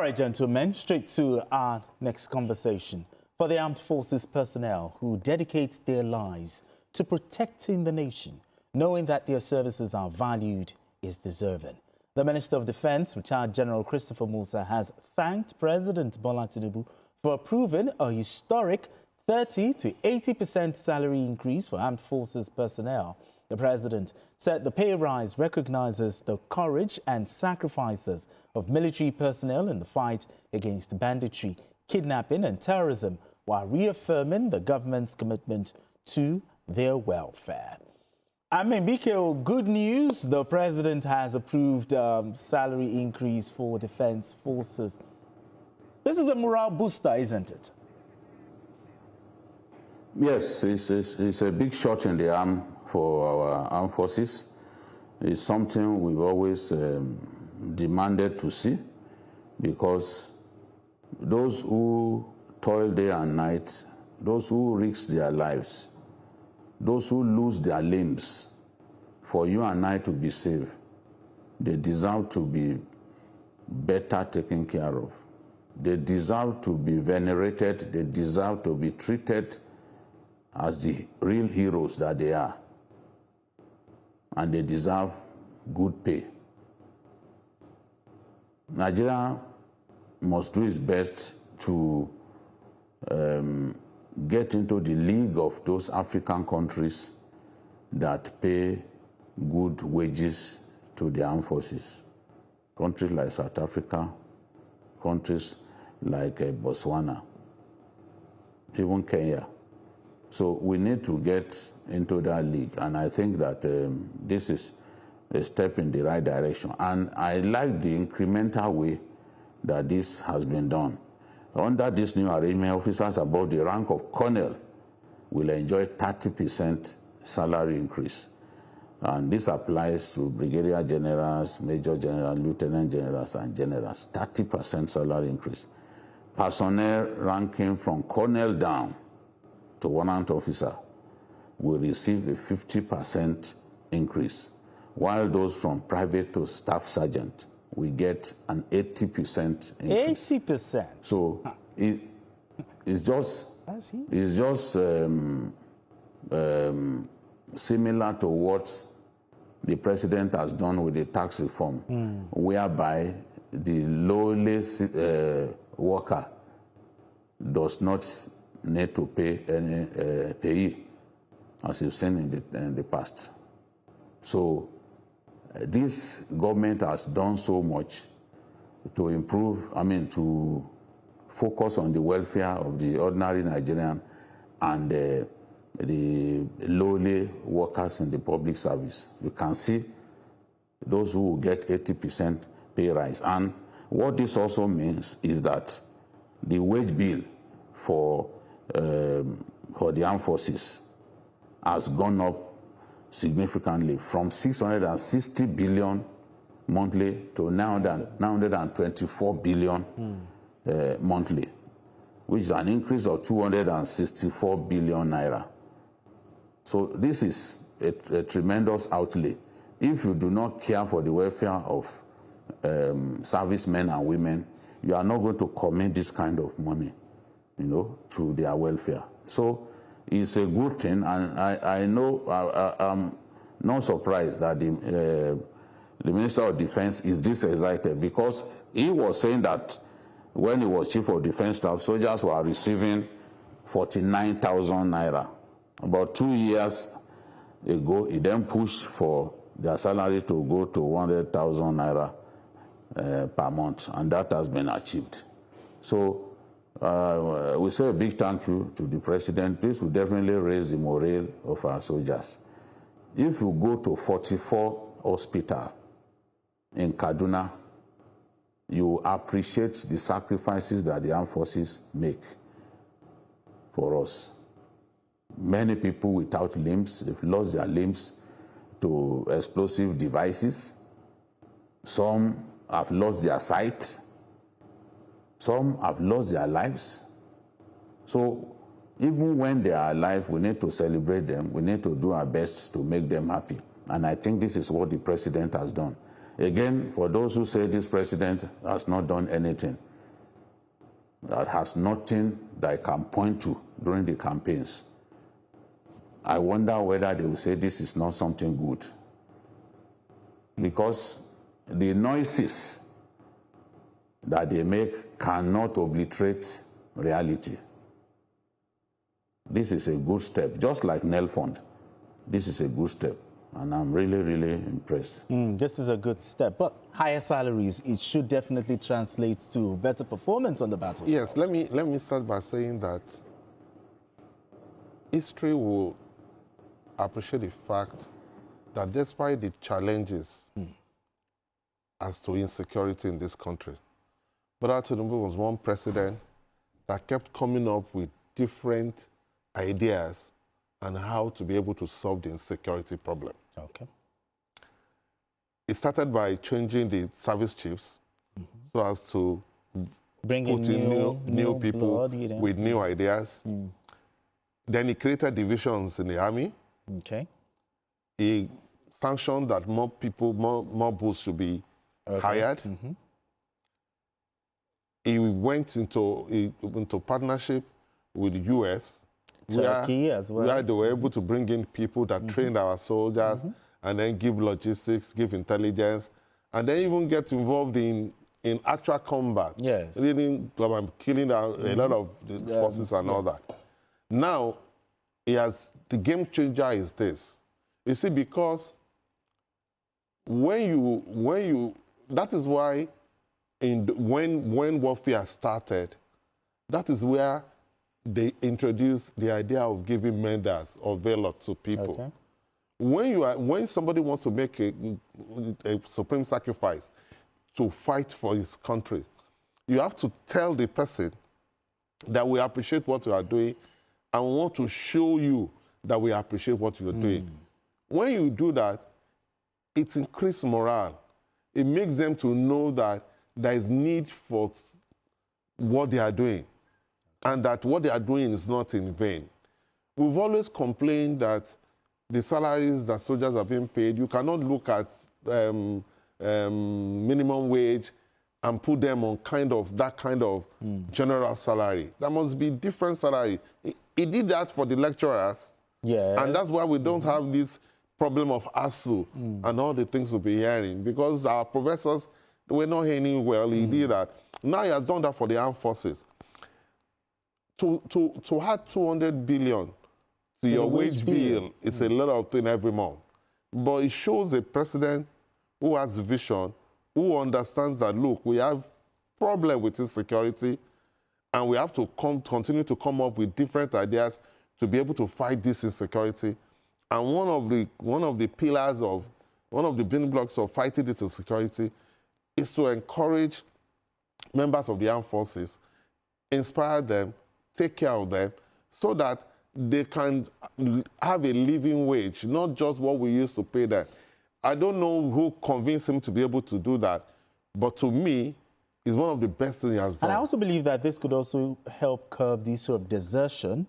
All right, gentlemen, straight to our next conversation. For the armed forces personnel who dedicate their lives to protecting the nation, knowing that their services are valued is deserving. The Minister of Defense, retired General Christopher Musa, has thanked President Bola Tinubu for approving a historic 30 to 80% salary increase for armed forces personnel. The president said the pay rise recognizes the courage and sacrifices of military personnel in the fight against banditry, kidnapping and terrorism, while reaffirming the government's commitment to their welfare. I mean, Biko, good news. The president has approved salary increase for defense forces. This is a morale booster, isn't it? Yes, it's a big shot in the arm for our armed forces. It's something we've always demanded to see, because those who toil day and night, those who risk their lives, those who lose their limbs for you and I to be safe, they deserve to be better taken care of. They deserve to be venerated. They deserve to be treated as the real heroes that they are. And they deserve good pay. Nigeria must do its best to get into the league of those African countries that pay good wages to the armed forces. Countries like South Africa, countries like Botswana, even Kenya. So we need to get into that league, and I think that this is a step in the right direction. And I like the incremental way that this has been done. Under this new arrangement, officers above the rank of colonel will enjoy 30% salary increase. And this applies to brigadier generals, major generals, lieutenant generals, and generals. 30% salary increase. Personnel ranking from colonel down to warrant officer will receive a 50% increase, while those from private to staff sergeant will get an 80% increase. 80%? So it's just similar to what the president has done with the tax reform, whereby the lowest worker does not need to pay any payee, as you've seen in the past. So this government has done so much to improve, to focus on the welfare of the ordinary Nigerian and the lowly workers in the public service. You can see those who will get 80% pay rise. And what this also means is that the wage bill for the armed forces has gone up significantly from 660 billion monthly to 924 billion monthly, which is an increase of 264 billion naira. So this is a tremendous outlay. If you do not care for the welfare of servicemen and women, you are not going to commit this kind of money, to their welfare. So it's a good thing, and I know I'm not surprised that the Minister of Defense is this excited, because he was saying that when he was Chief of Defense Staff, soldiers were receiving 49,000 naira. About 2 years ago, he then pushed for their salary to go to 100,000 naira per month, and that has been achieved. So we say a big thank you to the president. This will definitely raise the morale of our soldiers. If you go to 44 hospitals in Kaduna, you appreciate the sacrifices that the armed forces make for us. Many people without limbs, they've lost their limbs to explosive devices. Some have lost their sight. Some have lost their lives. So even when they are alive, we need to celebrate them. We need to do our best to make them happy. And I think this is what the president has done. Again, for those who say this president has not done anything, that has nothing that I can point to during the campaigns, I wonder whether they will say this is not something good. Because the noises that they make cannot obliterate reality. This is a good step, just like Nel Fund. This is a good step, and I'm really, really impressed. This is a good step, but higher salaries, it should definitely translate to better performance on the battlefield. Yes, let me start by saying that history will appreciate the fact that despite the challenges as to insecurity in this country, Bola Tinubu was one president that kept coming up with different ideas on how to be able to solve the insecurity problem. Okay. It started by changing the service chiefs so as to Bring in put in new people blood, you know. with new ideas. Then he created divisions in the army. Okay. He sanctioned that more people, more booths should be hired. He went into partnership with the U.S. Turkey as well. where they were able to bring in people that trained our soldiers and then give logistics, give intelligence, and then even get involved in actual combat. Yes. Killing a lot of the forces and all that. Now, the game changer is this. You see, because that is why when warfare started, that is where they introduced the idea of giving medals or valor to people. Okay. When somebody wants to make a supreme sacrifice to fight for his country, you have to tell the person that we appreciate what you are doing and we want to show you that we appreciate what you're doing. When you do that, it increases morale. It makes them to know that there is need for what they are doing and that what they are doing is not in vain. We've always complained that the salaries that soldiers are being paid, you cannot look at minimum wage and put them on that kind of general salary. There must be different salary. He did that for the lecturers. Yeah. And that's why we don't have this problem of ASU and all the things we'll be hearing, because our professors were not earning well. He did that. Now he has done that for the armed forces. To add 200 billion to your wage bill is a lot of things every month. But it shows a president who has vision, who understands that, look, we have problem with insecurity, and we have to continue to come up with different ideas to be able to fight this insecurity. And one of the pillars of, one of the building blocks of fighting this insecurity is to encourage members of the armed forces, inspire them, take care of them, so that they can have a living wage, not just what we used to pay them. I don't know who convinced him to be able to do that, but to me, it's one of the best things he has done. And I also believe that this could also help curb the issue of desertion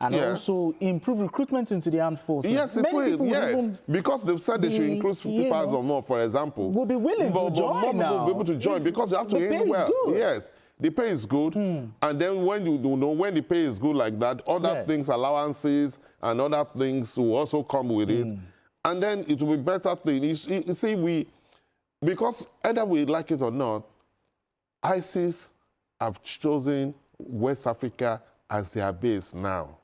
and also improve recruitment into the armed forces. Yes, it will, yes. Because they've said they should include 50 pounds or more, for example. Will be willing to join now. More people will be able to join because you have to earn well. Good. Yes, the pay is good. And then when when the pay is good like that, other things, allowances and other things will also come with it. And then it will be better thing. You see, because either we like it or not, ISIS have chosen West Africa as their base now.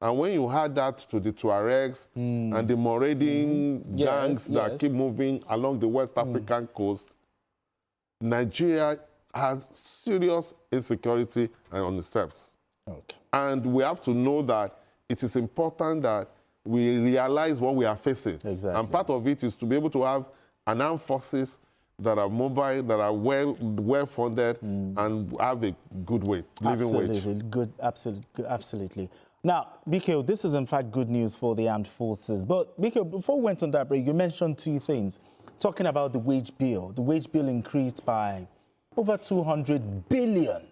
And when you add that to the Tuaregs and the Moradin gangs that keep moving along the West African coast, Nigeria has serious insecurity on the steps. Okay. And we have to know that it is important that we realize what we are facing. Exactly. And part of it is to be able to have an armed forces that are mobile, that are well funded, and have a good living wage. Good, absolutely. Now, Biko, this is in fact good news for the armed forces. But Biko, before we went on that break, you mentioned two things. Talking about the wage bill. The wage bill increased by over 200 billion.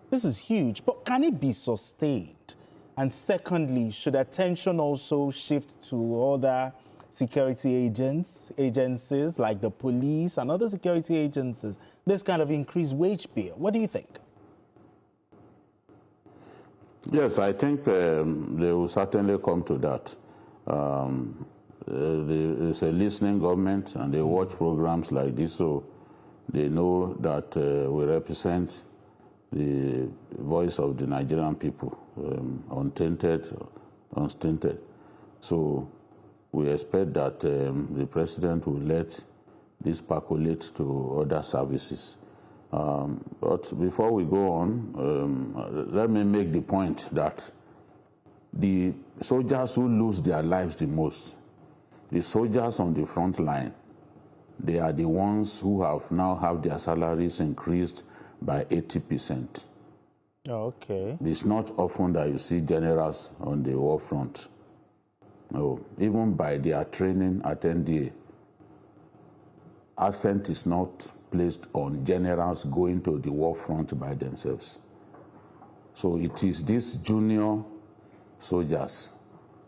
This is huge, but can it be sustained? And secondly, should attention also shift to other security agencies like the police and other security agencies, this kind of increased wage bill? What do you think? Yes, I think they will certainly come to that. It's a listening government, and they watch programs like this, so they know that we represent the voice of the Nigerian people, untainted, unstinted. So we expect that the president will let this percolate to other services. But before we go on, let me make the point that the soldiers who lose their lives the most, the soldiers on the front line, they are the ones who have their salaries increased by 80%. Oh, okay. It's not often that you see generals on the war front. No, even by their training at NDA, accent is not placed on generals going to the war front by themselves. So it is these junior soldiers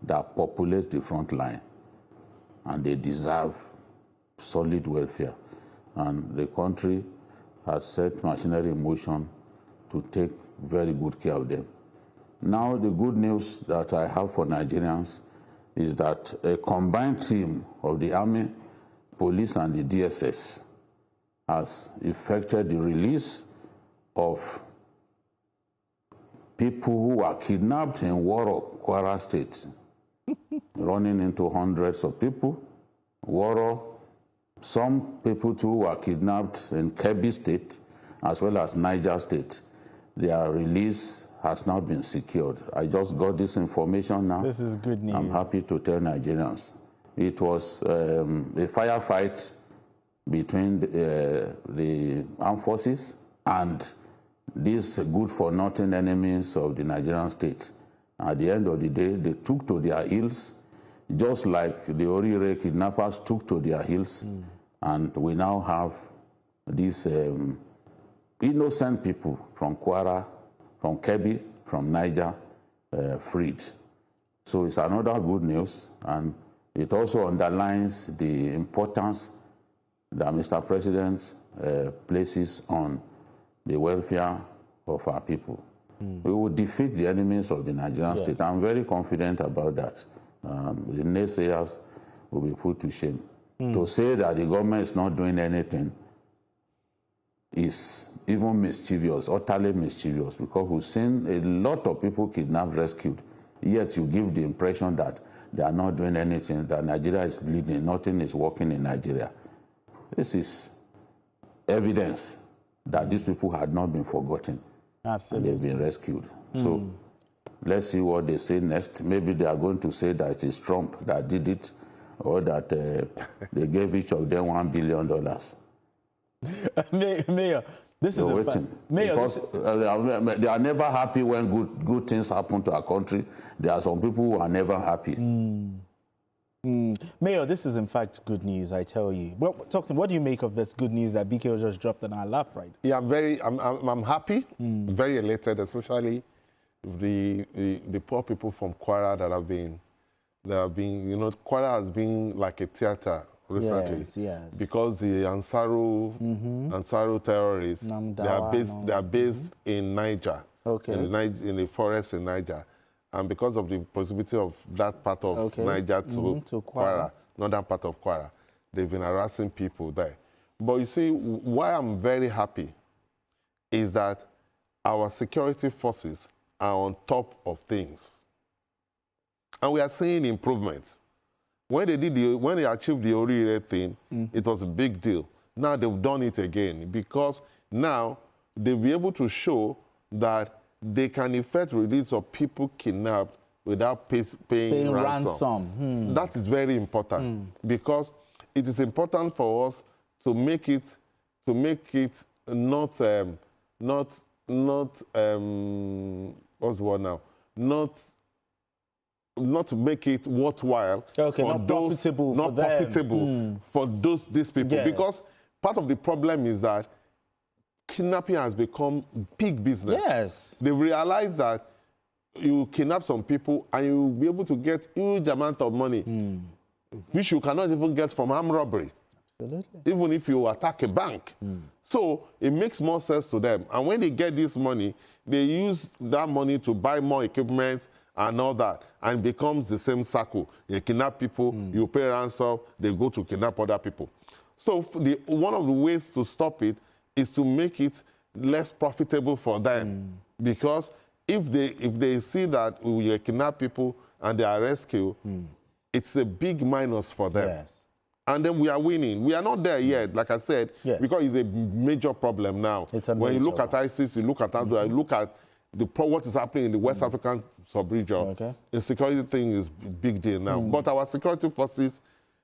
that populate the front line, and they deserve solid welfare. And the country has set machinery in motion to take very good care of them. Now, the good news that I have for Nigerians is that a combined team of the Army, Police, and the DSS has effected the release of people who were kidnapped in Woro, Kwara State, running into hundreds of people. Woro, some people too were kidnapped in Kebbi State, as well as Niger State. Their release has now been secured. I just got this information now. This is good news. I'm happy to tell Nigerians. It was a firefight between the armed forces and these good-for-nothing enemies of the Nigerian state. At the end of the day, they took to their heels, just like the Orire kidnappers took to their heels, and we now have these innocent people from Kwara, from Kebbi, from Niger, freed. So it's another good news, and it also underlines the importance that Mr. President places on the welfare of our people. We will defeat the enemies of the Nigerian state. I'm very confident about that. The naysayers will be put to shame. To say that the government is not doing anything is even mischievous, utterly mischievous, because we've seen a lot of people kidnapped, rescued, yet you give the impression that they are not doing anything, that Nigeria is bleeding, nothing is working in Nigeria. This is evidence that these people had not been forgotten. Absolutely. And they've been rescued. So let's see what they say next. Maybe they are going to say that it is Trump that did it, or that they gave each of them $1 billion. Mayor, this is waiting. Mayor, because they are never happy when good things happen to our country. There are some people who are never happy. Mayor, this is in fact good news, I tell you. Well, talk to me. What do you make of this good news that BKO just dropped on our lap, right? Yeah, I'm happy, very elated, especially the poor people from Kwara that have been, Kwara has been like a theater recently. Yes. Because the Ansaru terrorists, they are based in Niger, in the forest in Niger. And because of the possibility of that part of Niger to Kwara, northern part of Kwara, they've been harassing people there. But you see, why I'm very happy is that our security forces are on top of things. And we are seeing improvements. When they achieved the Orire thing, it was a big deal. Now they've done it again, because now they'll be able to show that they can effect release of people kidnapped without paying ransom. That is very important, because it is important for us to make it not what's the word now? Not to make it worthwhile for these people. Because part of the problem is that kidnapping has become big business. Yes. They realize that you kidnap some people and you will be able to get huge amount of money, which you cannot even get from armed robbery. Absolutely. even if you attack a bank. So it makes more sense to them. And when they get this money, they use that money to buy more equipment and all that, and it becomes the same circle. You kidnap people, you pay ransom, they go to kidnap other people. So one of the ways to stop it is to make it less profitable for them. Because if they see that you kidnap people and they arrest you, it's a big minus for them. Yes. And then we are winning. We are not there yet, like I said, Yes. because it's a major problem now. It's a when you major look at ISIS, you look at you look at what is happening in the West African sub-region, Okay. the security thing is a big deal now. But our security forces,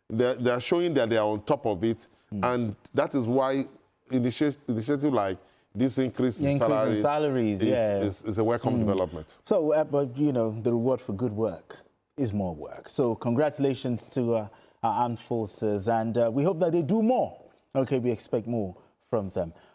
they are showing that they are on top of it, and that is why initiative like this increase in salaries is a welcome development. So, but you know, the reward for good work is more work. So congratulations to our armed forces, and we hope that they do more. Okay, we expect more from them.